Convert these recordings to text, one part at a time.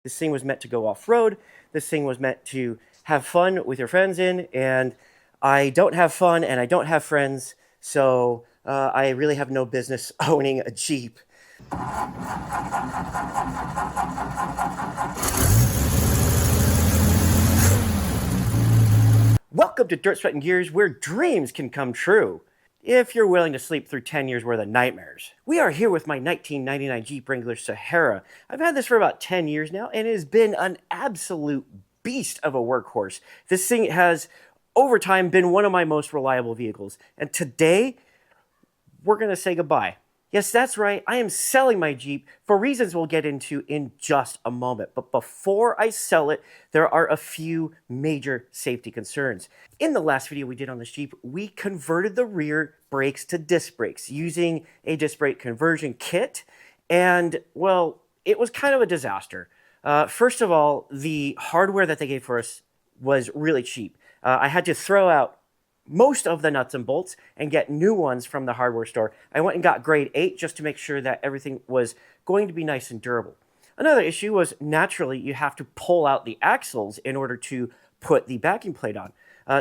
This thing was meant to go off-road. This thing was meant to have fun with your friends in, and I don't have fun and I don't have friends, so I really have no business owning a Jeep. Welcome to Dirt, Sweat, and Gears, where dreams can come true, if you're willing to sleep through 10 years worth of nightmares. We are here with my 1999 Jeep Wrangler Sahara. I've had this for about 10 years now, and it has been an absolute beast of a workhorse. This thing has, over time, been one of my most reliable vehicles. And today, we're going to say goodbye. Yes, that's right. I am selling my Jeep for reasons we'll get into in just a moment. But before I sell it, there are a few major safety concerns. In the last video we did on this Jeep, we converted the rear brakes to disc brakes using a disc brake conversion kit. And, well, it was kind of a disaster. First of all, the hardware that they gave for us was really cheap. I had to throw out most of the nuts and bolts and get new ones from the hardware store. I went and got grade 8 just to make sure that everything was going to be nice and durable. Another issue was, naturally, you have to pull out the axles in order to put the backing plate on.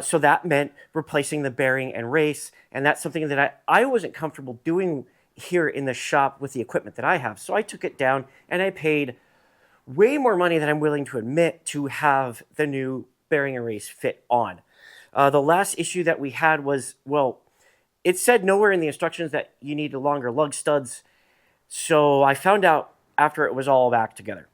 So that meant replacing the bearing and race, and that's something that I wasn't comfortable doing here in the shop with the equipment that I have. So I took it down and I paid way more money than I'm willing to admit to have the new bearing and race fit on. The last issue that we had was, well, it said nowhere in the instructions that you need longer lug studs. So I found out after it was all back together.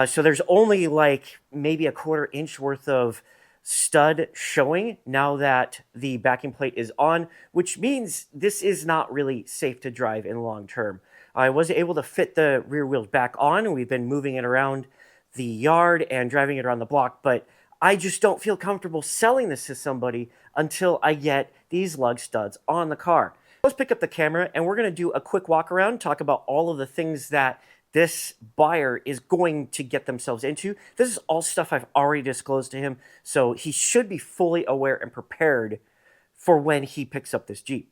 So there's only like maybe a 1/4 inch worth of stud showing now that the backing plate is on, which means this is not really safe to drive in long term. I was able to fit the rear wheels back on, and we've been moving it around the yard and driving it around the block, but I just don't feel comfortable selling this to somebody until I get these lug studs on the car. Let's pick up the camera and we're going to do a quick walk around, talk about all of the things that this buyer is going to get themselves into. This is all stuff I've already disclosed to him, so he should be fully aware and prepared for when he picks up this Jeep.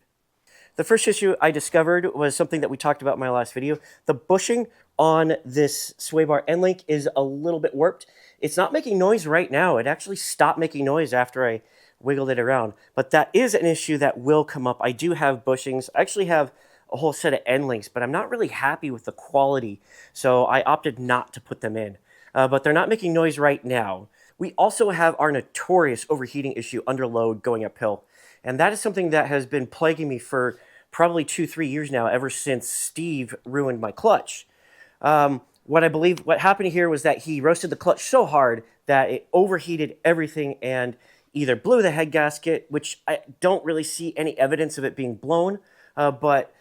The first issue I discovered was something that we talked about in my last video. The bushing on this sway bar end link is a little bit warped. It's not making noise right now. It actually stopped making noise after I wiggled it around. But that is an issue that will come up. I do have bushings. I actually have a whole set of end links, but I'm not really happy with the quality, so I opted not to put them in. But they're not making noise right now. We also have our notorious overheating issue under load going uphill. And that is something that has been plaguing me for probably 2-3 years now, ever since Steve ruined my clutch. What I believe what happened here was that he roasted the clutch so hard that it overheated everything and either blew the head gasket, which I don't really see any evidence of it being blown, but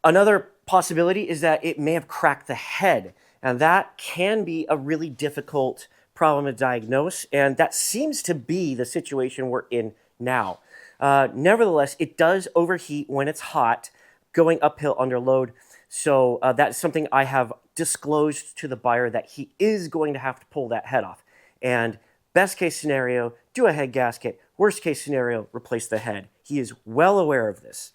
another possibility is that it may have cracked the head, and that can be a really difficult problem to diagnose, and that seems to be the situation we're in now. Nevertheless, it does overheat when it's hot, going uphill under load. So that's something I have disclosed to the buyer, that he is going to have to pull that head off. And best case scenario, do a head gasket. Worst case scenario, replace the head. He is well aware of this.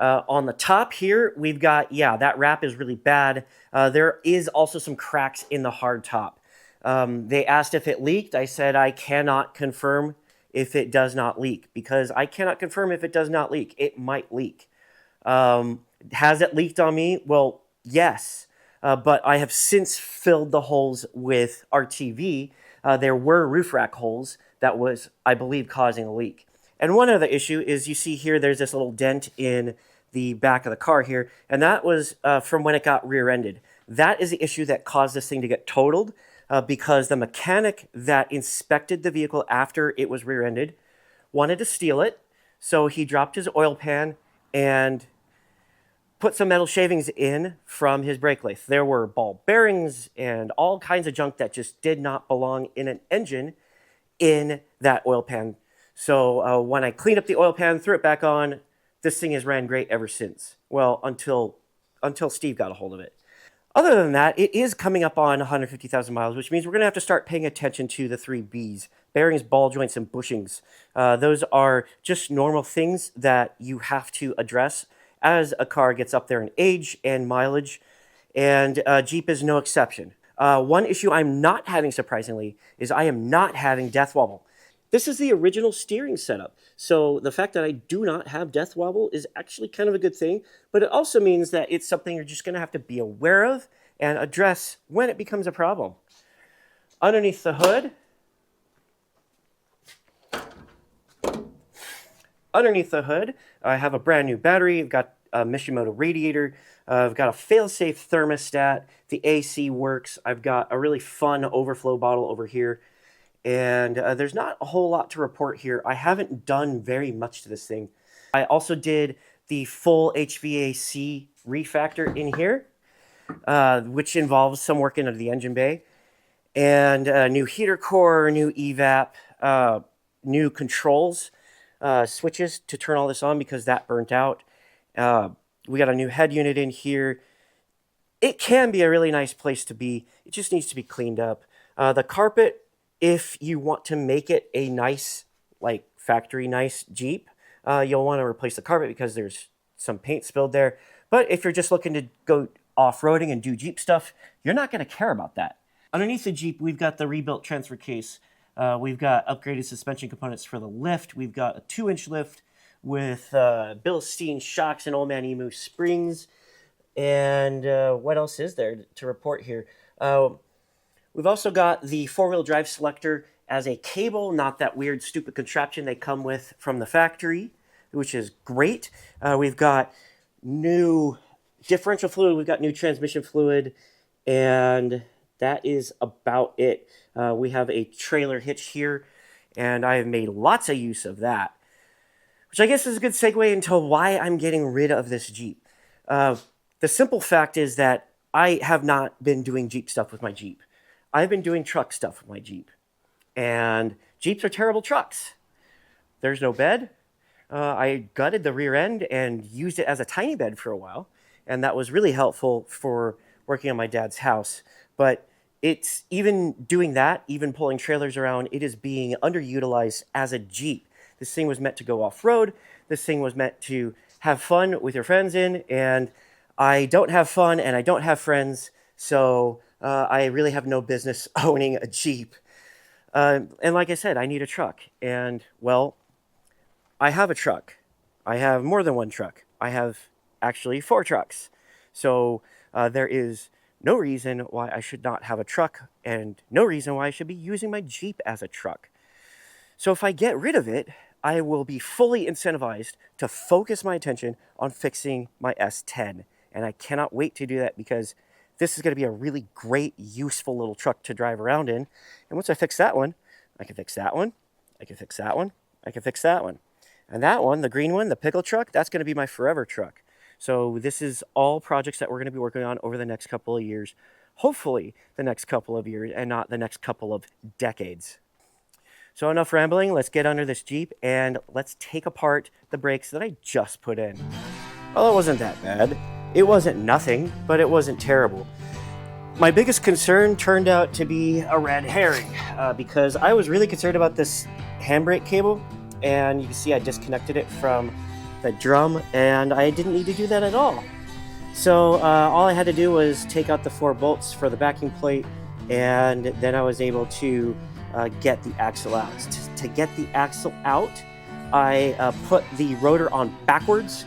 On the top here, we've got, that wrap is really bad. There is also some cracks in the hard top. They asked if it leaked. I said I cannot confirm if it does not leak, because I cannot confirm if it does not leak. It might leak. Has it leaked on me? Well, yes, but I have since filled the holes with RTV. There were roof rack holes that was, I believe, causing a leak. And one other issue is, you see here, there's this little dent in the back of the car here, and that was from when it got rear-ended. That is the issue that caused this thing to get totaled, because the mechanic that inspected the vehicle after it was rear-ended wanted to steal it, so he dropped his oil pan and put some metal shavings in from his brake lathe. There were ball bearings and all kinds of junk that just did not belong in an engine in that oil pan. So when I cleaned up the oil pan, threw it back on, this thing has ran great ever since. Well, until Steve got a hold of it. Other than that, it is coming up on 150,000 miles, which means we're going to have to start paying attention to the 3 Bs: bearings, ball joints, and bushings. Those are just normal things that you have to address as a car gets up there in age and mileage, and Jeep is no exception. One issue I'm not having, surprisingly, is I am not having death wobble. This is the original steering setup. So the fact that I do not have death wobble is actually kind of a good thing, but it also means that it's something you're just going to have to be aware of and address when it becomes a problem. Underneath the hood, I have a brand new battery. I've got a Mishimoto radiator. I've got a fail-safe thermostat. The AC works. I've got a really fun overflow bottle over here. And there's not a whole lot to report here. I haven't done very much to this thing. I also did the full HVAC refactor in here, which involves some work into the engine bay. And new heater core, new evap, new controls, switches to turn all this on because that burnt out. We got a new head unit in here. It can be a really nice place to be. It just needs to be cleaned up. The carpet, if you want to make it a nice, like factory nice Jeep, you'll want to replace the carpet because there's some paint spilled there. But if you're just looking to go off-roading and do Jeep stuff, you're not going to care about that. Underneath the Jeep, we've got the rebuilt transfer case. We've got upgraded suspension components for the lift. We've got a 2-inch lift with Bilstein shocks and Old Man Emu springs. And what else is there to report here? We've also got the 4-wheel drive selector as a cable, not that weird, stupid contraption they come with from the factory, which is great. We've got new differential fluid. We've got new transmission fluid. And that is about it. We have a trailer hitch here, and I have made lots of use of that, which I guess is a good segue into why I'm getting rid of this Jeep. The simple fact is that I have not been doing Jeep stuff with my Jeep. I've been doing truck stuff with my Jeep, and Jeeps are terrible trucks. There's no bed. I gutted the rear end and used it as a tiny bed for a while, and that was really helpful for working on my dad's house. But it's even doing that, even pulling trailers around, it is being underutilized as a Jeep. This thing was meant to go off-road. This thing was meant to have fun with your friends in, and I don't have fun and I don't have friends, so I really have no business owning a Jeep. And like I said, I need a truck. And, well, I have a truck. I have more than one truck. I have actually 4 trucks. So there is no reason why I should not have a truck and no reason why I should be using my Jeep as a truck. So if I get rid of it, I will be fully incentivized to focus my attention on fixing my S10. And I cannot wait to do that because this is going to be a really great, useful little truck to drive around in. And once I fix that one, I can fix that one, I can fix that one, I can fix that one. And that one, the green one, the pickle truck, that's going to be my forever truck. So this is all projects that we're going to be working on over the next couple of years. Hopefully the next couple of years and not the next couple of decades. So enough rambling, let's get under this Jeep and let's take apart the brakes that I just put in. Well, it wasn't that bad. It wasn't nothing, but it wasn't terrible. My biggest concern turned out to be a red herring because I was really concerned about this handbrake cable, and you can see I disconnected it from the drum, and I didn't need to do that at all. So all I had to do was take out the 4 bolts for the backing plate, and then I was able to get the axle out. To get the axle out, I put the rotor on backwards,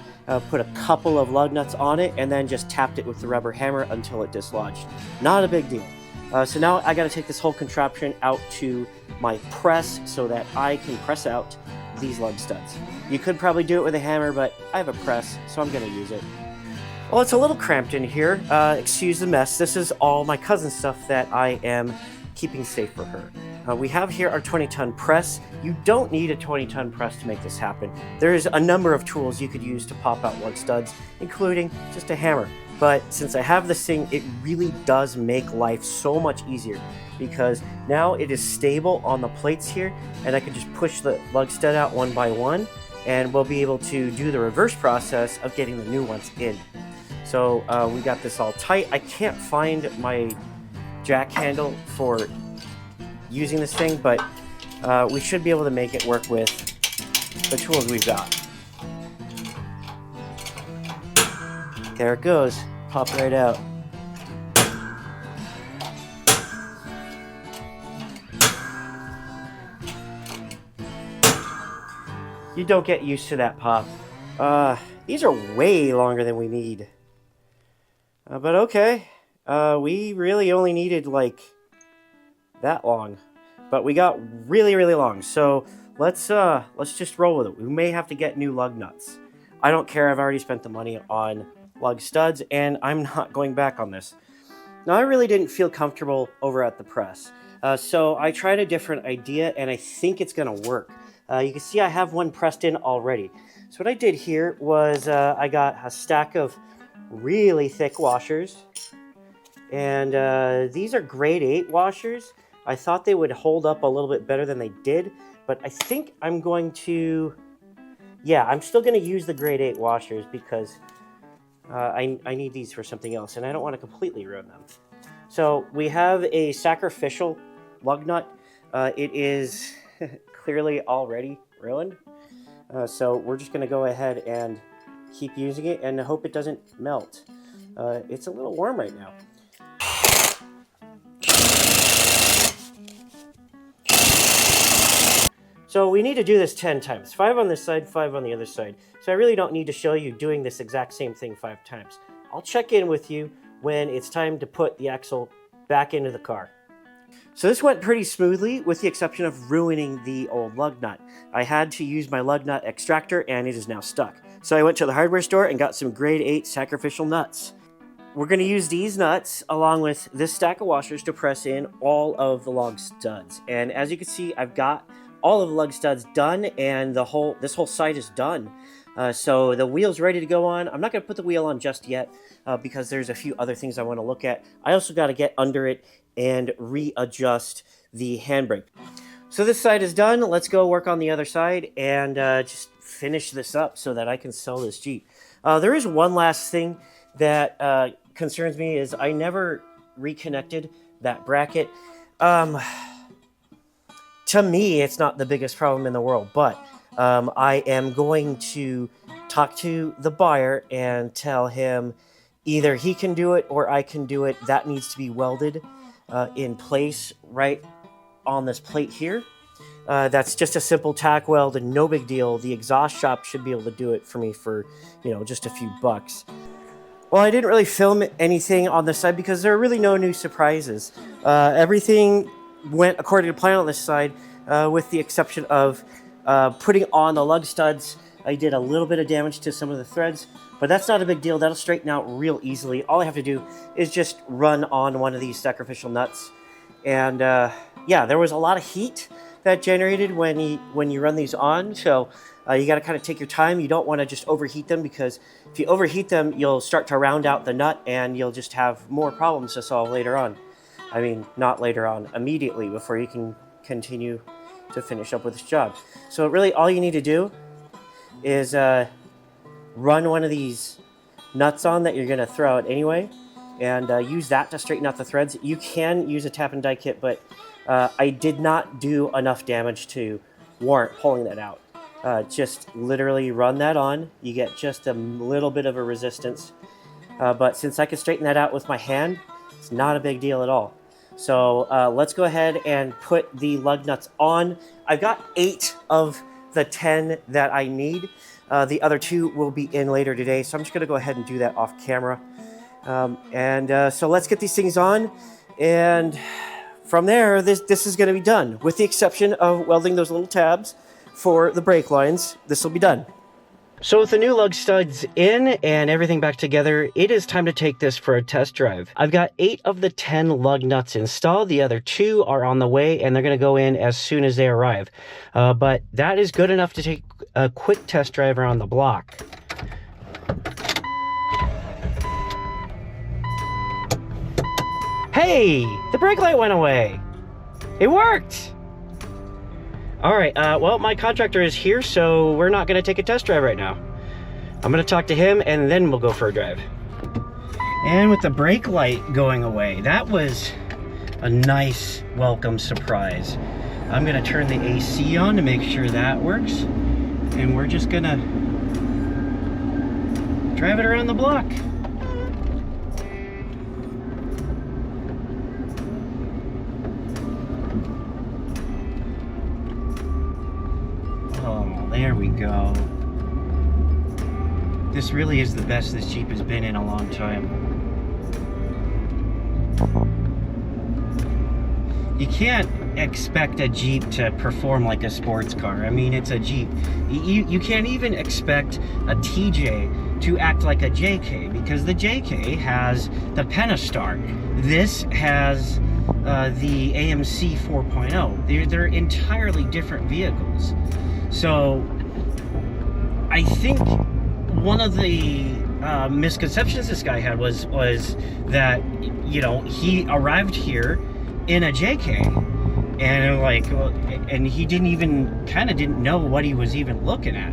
put a couple of lug nuts on it, and then just tapped it with the rubber hammer until it dislodged. Not a big deal. So now I got to take this whole contraption out to my press so that I can press out these lug studs. You could probably do it with a hammer, but I have a press, so I'm going to use it. Well, it's a little cramped in here. Excuse the mess. This is all my cousin's stuff that I am keeping safe for her. We have here our 20-ton press. You don't need a 20-ton press to make this happen. There's a number of tools you could use to pop out lug studs, including just a hammer. But since I have this thing, it really does make life so much easier because now it is stable on the plates here, and I can just push the lug stud out one by one, and we'll be able to do the reverse process of getting the new ones in. So we got this all tight. I can't find my jack handle for using this thing, but we should be able to make it work with the tools we've got. There it goes. Pop right out. You don't get used to that, Pop. These are way longer than we need. But okay. We really only needed, like, that long. But we got really, really long. So let's just roll with it. We may have to get new lug nuts. I don't care. I've already spent the money on lug studs, and I'm not going back on this. Now, I really didn't feel comfortable over at the press. So I tried a different idea, and I think it's going to work. You can see I have one pressed in already. So what I did here was I got a stack of really thick washers. And these are grade 8 washers. I thought they would hold up a little bit better than they did. But I think I'm going to... Yeah, I'm still going to use the grade 8 washers because I need these for something else. And I don't want to completely ruin them. So we have a sacrificial lug nut. It is clearly already ruined. So we're just going to go ahead and keep using it and hope it doesn't melt. It's a little warm right now. So we need to do this 10 times. 5 on this side, 5 on the other side. So I really don't need to show you doing this exact same thing 5 times. I'll check in with you when it's time to put the axle back into the car. So this went pretty smoothly with the exception of ruining the old lug nut. I had to use my lug nut extractor and it is now stuck. So I went to the hardware store and got some grade 8 sacrificial nuts. We're going to use these nuts along with this stack of washers to press in all of the lug studs. And as you can see, I've got all of the lug studs done and this whole side is done. So the wheel's ready to go on. I'm not going to put the wheel on just yet because there's a few other things I want to look at. I also got to get under it and readjust the handbrake. So this side is done. Let's go work on the other side and just finish this up so that I can sell this Jeep. There is one last thing that concerns me is I never reconnected that bracket. To me, it's not the biggest problem in the world, but I am going to talk to the buyer and tell him either he can do it or I can do it. That needs to be welded in place right on this plate here. That's just a simple tack weld and no big deal. The exhaust shop should be able to do it for me for, just a few bucks. Well, I didn't really film anything on this side because there are really no new surprises. Everything went according to plan on this side, with the exception of putting on the lug studs. I did a little bit of damage to some of the threads, but that's not a big deal. That'll straighten out real easily. All I have to do is just run on one of these sacrificial nuts. And yeah, there was a lot of heat that generated when you run these on. So you got to kind of take your time. You don't want to just overheat them because if you overheat them, you'll start to round out the nut and you'll just have more problems to solve later on. I mean, not later on, immediately before you can continue to finish up with this job. So really all you need to do is run one of these nuts on that you're going to throw out anyway and use that to straighten out the threads. You can use a tap and die kit, but I did not do enough damage to warrant pulling that out. Just literally run that on. You get just a little bit of a resistance. But since I can straighten that out with my hand, it's not a big deal at all. So let's go ahead and put the lug nuts on. I've got 8 of the 10 that I need. The other 2 will be in later today, so I'm just going to go ahead and do that off camera. So let's get these things on, and from there, this is going to be done. With the exception of welding those little tabs for the brake lines, this will be done. So with the new lug studs in and everything back together, it is time to take this for a test drive. I've got 8 of the 10 lug nuts installed. The other 2 are on the way and they're going to go in as soon as they arrive. But that is good enough to take a quick test drive around the block. Hey, the brake light went away. It worked. All right, well, my contractor is here, so we're not going to take a test drive right now. I'm going to talk to him, and then we'll go for a drive. And with the brake light going away, that was a nice welcome surprise. I'm going to turn the AC on to make sure that works, and we're just going to drive it around the block. There we go. This really is the best this Jeep has been in a long time. You can't expect a Jeep to perform like a sports car. I mean, it's a Jeep. You can't even expect a TJ to act like a JK, because the JK has the Pentastar. This has the AMC 4.0. They're entirely different vehicles. So I think one of the misconceptions this guy had was that, you know, he arrived here in a JK, and like, and he didn't know what he was even looking at,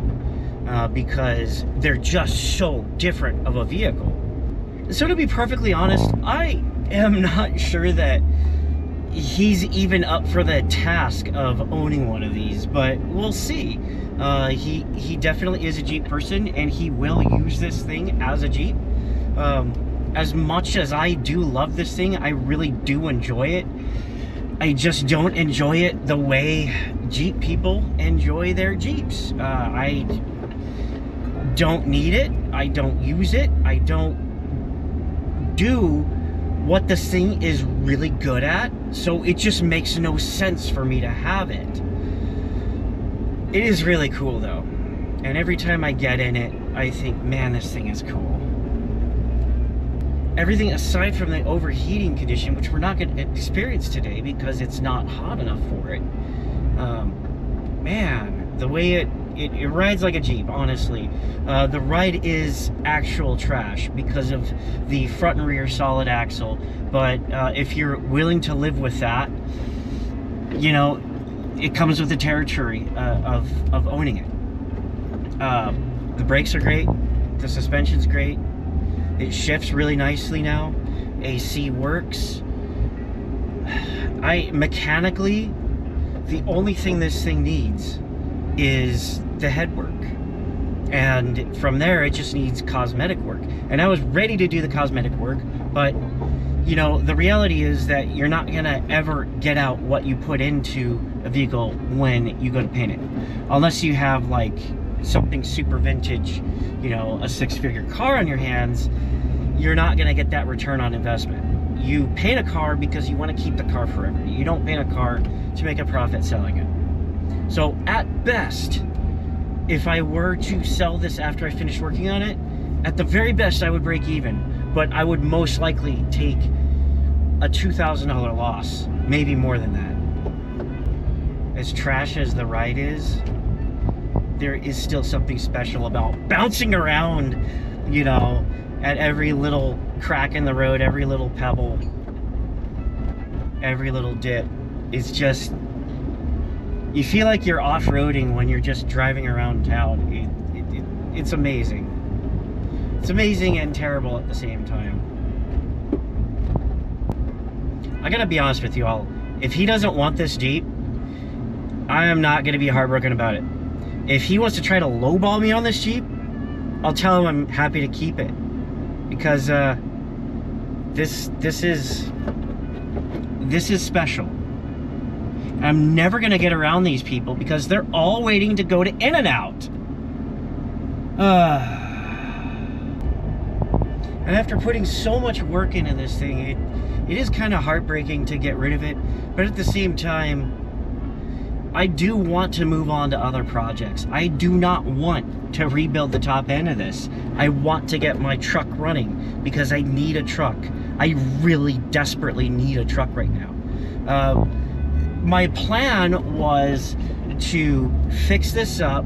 because they're just so different of a vehicle. So to be perfectly honest, I am not sure that he's even up for the task of owning one of these, but we'll see. He definitely is a Jeep person, and he will use this thing as a Jeep. As much as I do love this thing, I really do enjoy it. I just don't enjoy it the way Jeep people enjoy their Jeeps. I don't need it. I don't use it. I don't do what this thing is really good at. So it just makes no sense for me to have it. It is really cool though. And every time I get in it, I think, man, this thing is cool. Everything aside from the overheating condition, which we're not going to experience today because it's not hot enough for it. Man, the way it rides like a Jeep, honestly. The ride is actual trash because of the front and rear solid axle. But if you're willing to live with that, you know, it comes with the territory of owning it. The brakes are great. The suspension's great. It shifts really nicely now. AC works. Mechanically, the only thing this thing needs is the head work. And from there, it just needs cosmetic work. And I was ready to do the cosmetic work, but you know, the reality is that you're not gonna ever get out what you put into a vehicle when you go to paint it. Unless you have like something super vintage, you know, a six-figure car on your hands, you're not gonna get that return on investment. You paint a car because you want to keep the car forever. You don't paint a car to make a profit selling it. So at best, if I were to sell this after I finish working on it, at the very best I would break even, but I would most likely take a $2,000 loss, maybe more than that. As trash as the ride is, there is still something special about bouncing around, you know, at every little crack in the road, every little pebble, every little dip. It's just, you feel like you're off-roading when you're just driving around town. It's amazing. It's amazing and terrible at the same time. I gotta be honest with you all. If he doesn't want this Jeep, I am not gonna be heartbroken about it. If he wants to try to lowball me on this Jeep, I'll tell him I'm happy to keep it. Because this is special. I'm never gonna get around these people because they're all waiting to go to In-N-Out. And after putting so much work into this thing, it is kind of heartbreaking to get rid of it. But at the same time, I do want to move on to other projects. I do not want to rebuild the top end of this. I want to get my truck running because I need a truck. I really desperately need a truck right now. My plan was to fix this up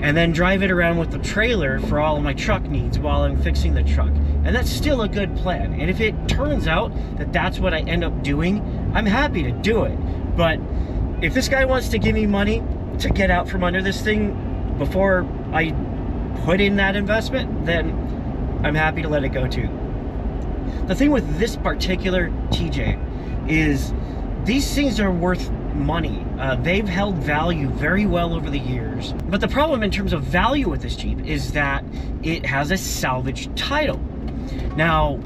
and then drive it around with the trailer for all of my truck needs while I'm fixing the truck. And that's still a good plan. And if it turns out that that's what I end up doing, I'm happy to do it. But if this guy wants to give me money to get out from under this thing before I put in that investment, then I'm happy to let it go too. The thing with this particular TJ is these things are worth money. They've held value very well over the years. But the problem in terms of value with this Jeep is that it has a salvage title. Now,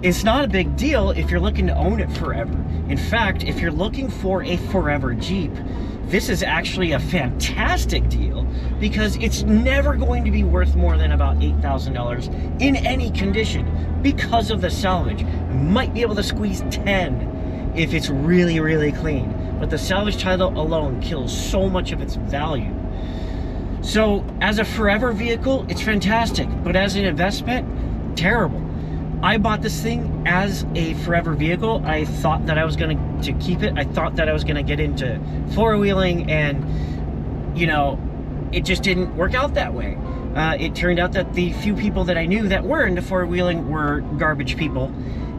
it's not a big deal if you're looking to own it forever. In fact, if you're looking for a forever Jeep, this is actually a fantastic deal because it's never going to be worth more than about $8,000 in any condition because of the salvage. You might be able to squeeze 10 if it's really, really clean, but the salvage title alone kills so much of its value. So as a forever vehicle, it's fantastic, but as an investment, terrible. I bought this thing as a forever vehicle. I thought that I was going to keep it. I thought that I was going to get into four-wheeling, and, you know, it just didn't work out that way. It turned out that the few people that I knew that were into four-wheeling were garbage people,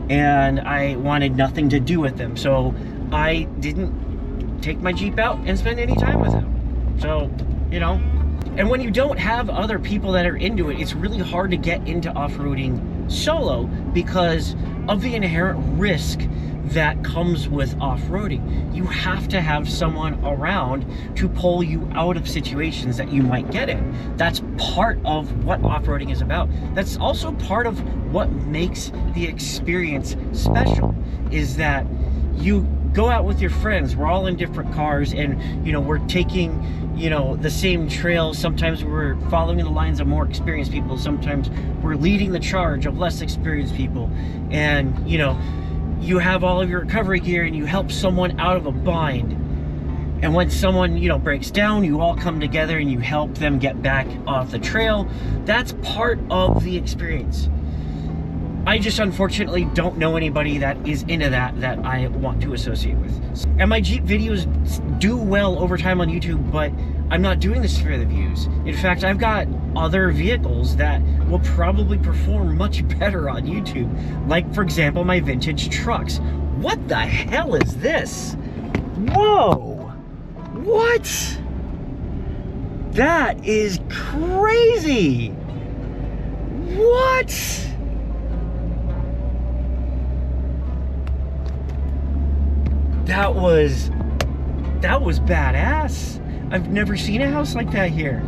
and I wanted nothing to do with them. So I didn't take my Jeep out and spend any time with them. So, you know, and when you don't have other people that are into it, it's really hard to get into off-roading solo because of the inherent risk that comes with off-roading. You have to have someone around to pull you out of situations that you might get in. That's part of what off-roading is about. That's also part of what makes the experience special, is that you go out with your friends. We're all in different cars, and, you know, we're taking, you know, the same trails. Sometimes we're following the lines of more experienced people. Sometimes we're leading the charge of less experienced people. And, you know, you have all of your recovery gear and you help someone out of a bind. And when someone, you know, breaks down, you all come together and you help them get back off the trail. That's part of the experience. I just unfortunately don't know anybody that is into that I want to associate with. And my Jeep videos do well over time on YouTube, but I'm not doing this for the views. In fact, I've got other vehicles that will probably perform much better on YouTube. Like, for example, my vintage trucks. What the hell is this? Whoa! What? That is crazy! What? That was badass. I've never seen a house like that here.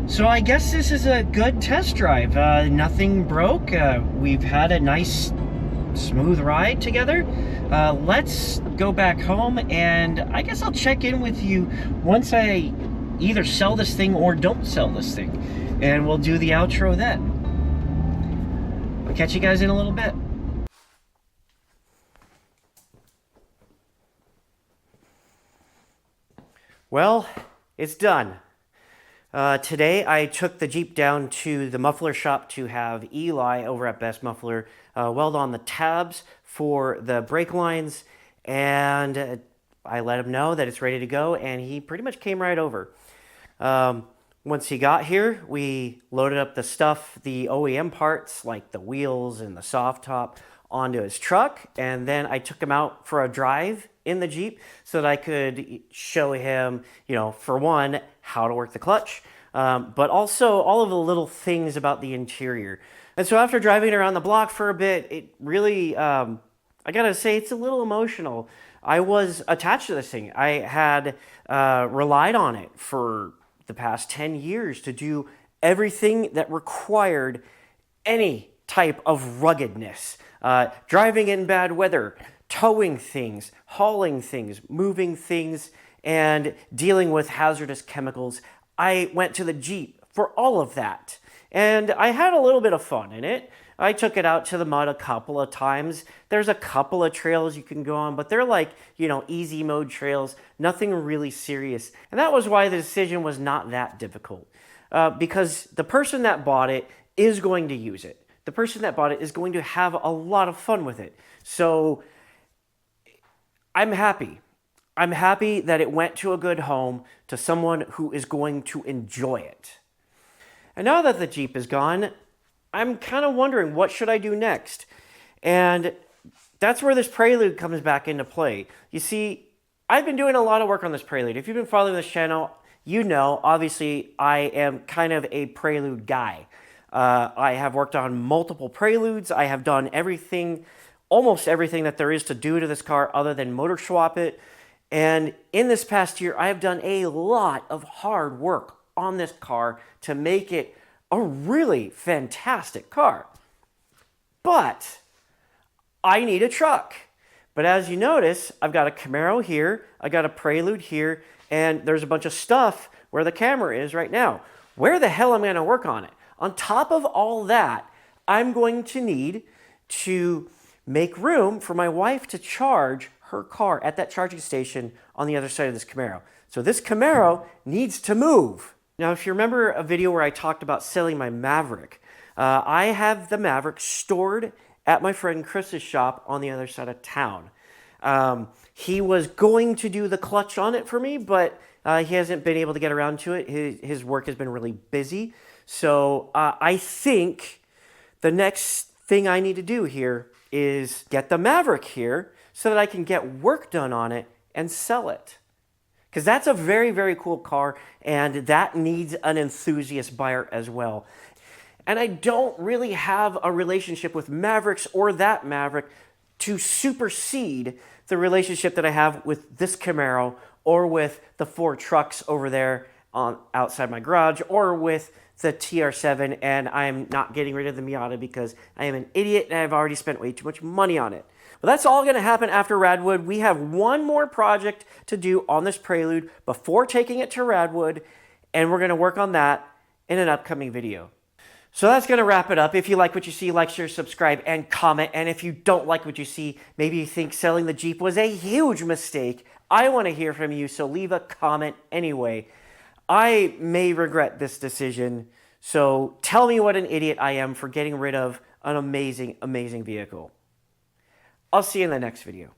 So I guess this is a good test drive. Nothing broke. We've had a nice, smooth ride together. Let's go back home, and I guess I'll check in with you once I either sell this thing or don't sell this thing. And we'll do the outro then. I'll catch you guys in a little bit. Well, it's done. Today I took the Jeep down to the muffler shop to have Eli over at Best Muffler weld on the tabs for the brake lines, and I let him know that it's ready to go, and he pretty much came right over. Once he got here, we loaded up the stuff, the OEM parts like the wheels and the soft top, onto his truck, and then I took him out for a drive in the Jeep so that I could show him, you know, for one, how to work the clutch, but also all of the little things about the interior. And so after driving around the block for a bit, it really, I gotta say, it's a little emotional. I was attached to this thing. I had relied on it for the past 10 years to do everything that required any type of ruggedness. Driving in bad weather, towing things, hauling things, moving things, and dealing with hazardous chemicals. I went to the Jeep for all of that. And I had a little bit of fun in it. I took it out to the mud a couple of times. There's a couple of trails you can go on, but they're like, you know, easy mode trails, nothing really serious. And that was why the decision was not that difficult. Because the person that bought it is going to use it. The person that bought it is going to have a lot of fun with it. So I'm happy. I'm happy that it went to a good home, to someone who is going to enjoy it. And now that the Jeep is gone, I'm kind of wondering, what should I do next? And that's where this Prelude comes back into play. You see, I've been doing a lot of work on this Prelude. If you've been following this channel, you know, obviously, I am kind of a Prelude guy. I have worked on multiple Preludes. I have done everything, almost everything that there is to do to this car other than motor swap it. And in this past year, I have done a lot of hard work on this car to make it a really fantastic car. But I need a truck But as you notice, I've got a Camaro here, I got a Prelude here, and there's a bunch of stuff where the camera is right now. Where the hell am I going to work on it? On top of all that, I'm going to need to make room for my wife to charge her car at that charging station on the other side of this Camaro. So this Camaro needs to move. Now, if you remember a video where I talked about selling my Maverick, I have the Maverick stored at my friend Chris's shop on the other side of town. He was going to do the clutch on it for me, but he hasn't been able to get around to it. His work has been really busy. So I think the next thing I need to do here is get the Maverick here so that I can get work done on it and sell it. Because that's a very, very cool car, and that needs an enthusiast buyer as well. And I don't really have a relationship with Mavericks or that Maverick to supersede the relationship that I have with this Camaro or with the 4 trucks over there outside my garage or with the TR7, and I'm not getting rid of the Miata because I am an idiot and I've already spent way too much money on it. But that's all going to happen after Radwood. We have one more project to do on this Prelude before taking it to Radwood, and we're going to work on that in an upcoming video. So that's going to wrap it up. If you like what you see, like, share, subscribe, and comment. And if you don't like what you see, maybe you think selling the Jeep was a huge mistake, I want to hear from you, so leave a comment anyway. I may regret this decision, so tell me what an idiot I am for getting rid of an amazing, amazing vehicle. I'll see you in the next video.